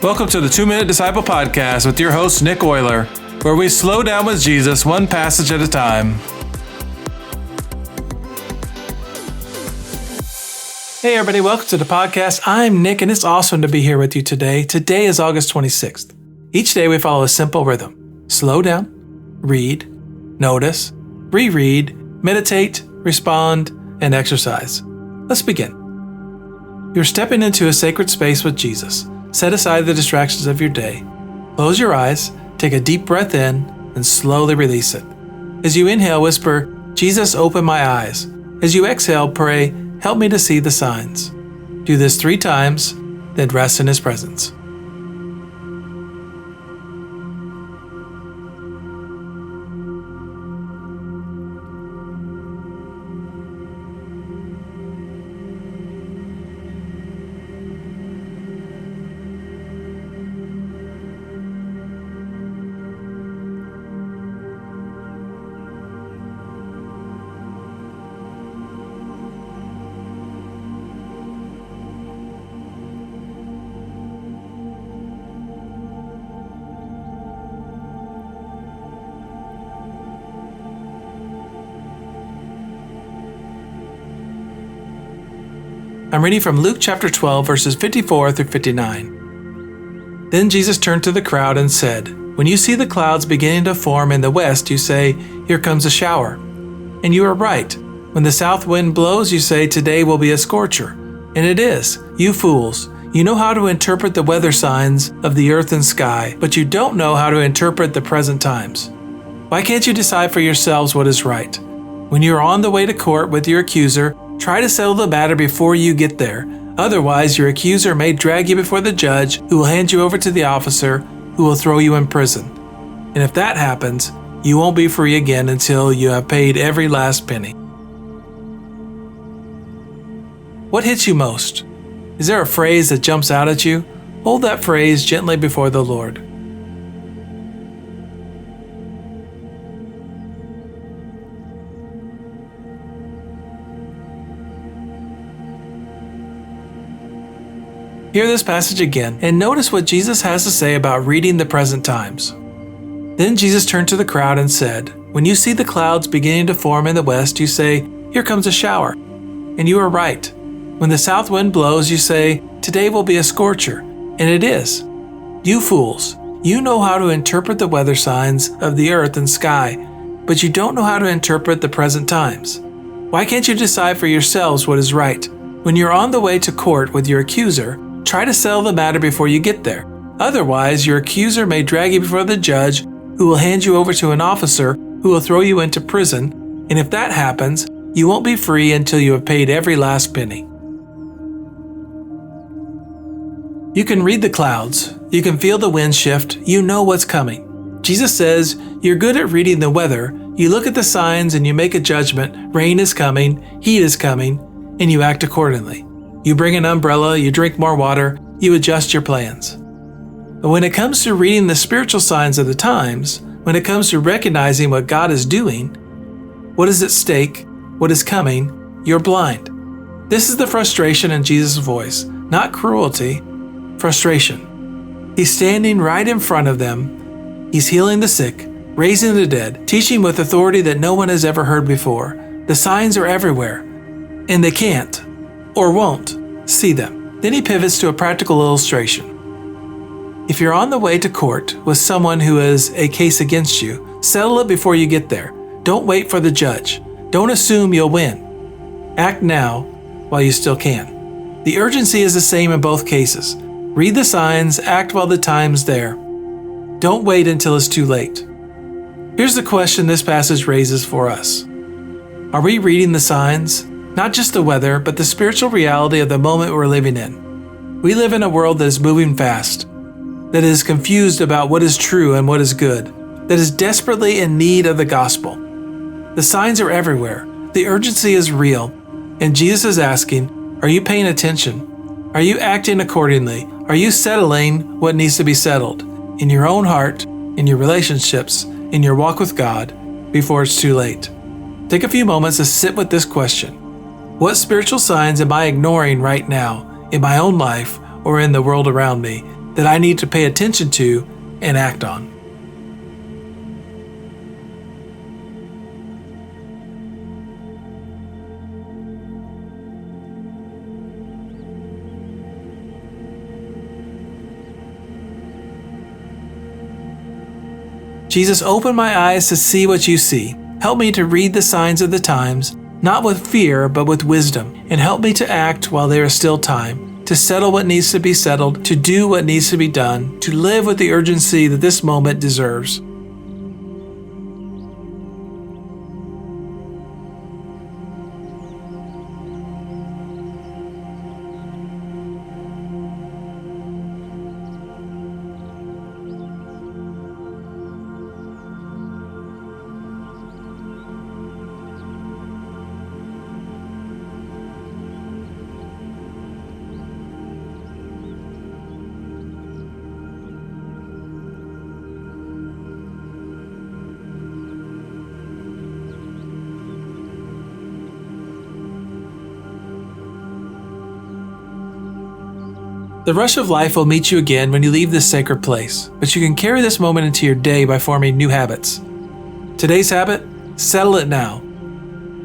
Welcome to the 2-Minute Disciple Podcast with your host, Nick Euler, where we slow down with Jesus one passage at a time. Hey everybody, welcome to the podcast. I'm Nick and it's awesome to be here with you today. Today is August 26th. Each day we follow a simple rhythm. Slow down, read, notice, reread, meditate, respond, and exercise. Let's begin. You're stepping into a sacred space with Jesus. Set aside the distractions of your day. Close your eyes, take a deep breath in, and slowly release it. As you inhale, whisper, "Jesus, open my eyes." As you exhale, pray, "Help me to see the signs." Do this 3 times, then rest in His presence. I'm reading from Luke chapter 12, verses 54 through 59. Then Jesus turned to the crowd and said, "When you see the clouds beginning to form in the west, you say, 'Here comes a shower.' And you are right. When the south wind blows, you say, 'Today will be a scorcher.' And it is. You fools! You know how to interpret the weather signs of the earth and sky, but you don't know how to interpret the present times. Why can't you decide for yourselves what is right? When you are on the way to court with your accuser, try to settle the matter before you get there. Otherwise, your accuser may drag you before the judge, who will hand you over to the officer, who will throw you in prison. And if that happens, you won't be free again until you have paid every last penny." What hits you most? Is there a phrase that jumps out at you? Hold that phrase gently before the Lord. Hear this passage again and notice what Jesus has to say about reading the present times. Then Jesus turned to the crowd and said, "When you see the clouds beginning to form in the west, you say, 'Here comes a shower.' And you are right. When the south wind blows, you say, 'Today will be a scorcher.' And it is. You fools! You know how to interpret the weather signs of the earth and sky, but you don't know how to interpret the present times. Why can't you decide for yourselves what is right? When you're on the way to court with your accuser, try to settle the matter before you get there. Otherwise, your accuser may drag you before the judge, who will hand you over to an officer who will throw you into prison, and if that happens, you won't be free until you have paid every last penny." You can read the clouds. You can feel the wind shift. You know what's coming. Jesus says, you're good at reading the weather. You look at the signs and you make a judgment. Rain is coming, heat is coming, and you act accordingly. You bring an umbrella, you drink more water, you adjust your plans. But when it comes to reading the spiritual signs of the times, when it comes to recognizing what God is doing, what is at stake, what is coming, you're blind. This is the frustration in Jesus' voice, not cruelty, frustration. He's standing right in front of them. He's healing the sick, raising the dead, teaching with authority that no one has ever heard before. The signs are everywhere, and they can't or won't see them. Then he pivots to a practical illustration. If you're on the way to court with someone who has a case against you, settle it before you get there. Don't wait for the judge. Don't assume you'll win. Act now while you still can. The urgency is the same in both cases. Read the signs, act while the time's there. Don't wait until it's too late. Here's the question this passage raises for us. Are we reading the signs? Not just the weather, but the spiritual reality of the moment we're living in. We live in a world that is moving fast, that is confused about what is true and what is good, that is desperately in need of the gospel. The signs are everywhere. The urgency is real. And Jesus is asking, are you paying attention? Are you acting accordingly? Are you settling what needs to be settled in your own heart, in your relationships, in your walk with God, before it's too late? Take a few moments to sit with this question. What spiritual signs am I ignoring right now in my own life or in the world around me? that I need to pay attention to and act on. Jesus, open my eyes to see what you see. Help me to read the signs of the times, not with fear, but with wisdom, and help me to act while there is still time, to settle what needs to be settled, to do what needs to be done, to live with the urgency that this moment deserves. The rush of life will meet you again when you leave this sacred place, but you can carry this moment into your day by forming new habits. Today's habit? Settle it now.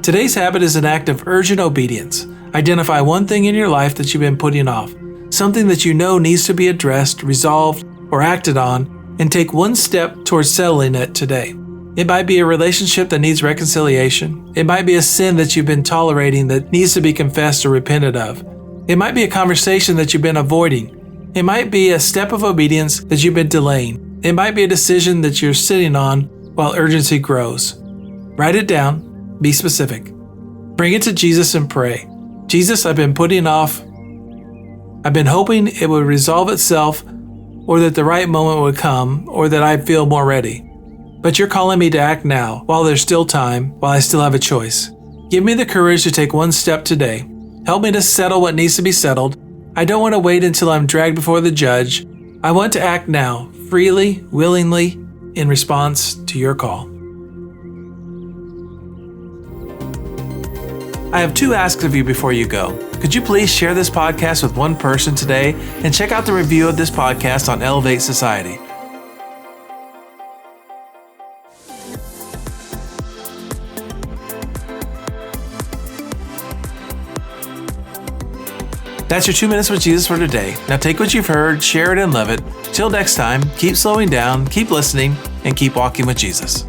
Today's habit is an act of urgent obedience. Identify one thing in your life that you've been putting off, something that you know needs to be addressed, resolved, or acted on, and take one step towards settling it today. It might be a relationship that needs reconciliation. It might be a sin that you've been tolerating that needs to be confessed or repented of. It might be a conversation that you've been avoiding. It might be a step of obedience that you've been delaying. It might be a decision that you're sitting on while urgency grows. Write it down. Be specific. Bring it to Jesus and pray. Jesus, I've been putting off. I've been hoping it would resolve itself, or that the right moment would come, or that I'd feel more ready. But you're calling me to act now, while there's still time, while I still have a choice. Give me the courage to take one step today. Help me to settle what needs to be settled. I don't want to wait until I'm dragged before the judge. I want to act now, freely, willingly, in response to your call. I have two asks of you before you go. Could you please share this podcast with one person today and check out the review of this podcast on Elevate Society? That's your 2 minutes with Jesus for today. Now take what you've heard, share it, and love it. Till next time, keep slowing down, keep listening, and keep walking with Jesus.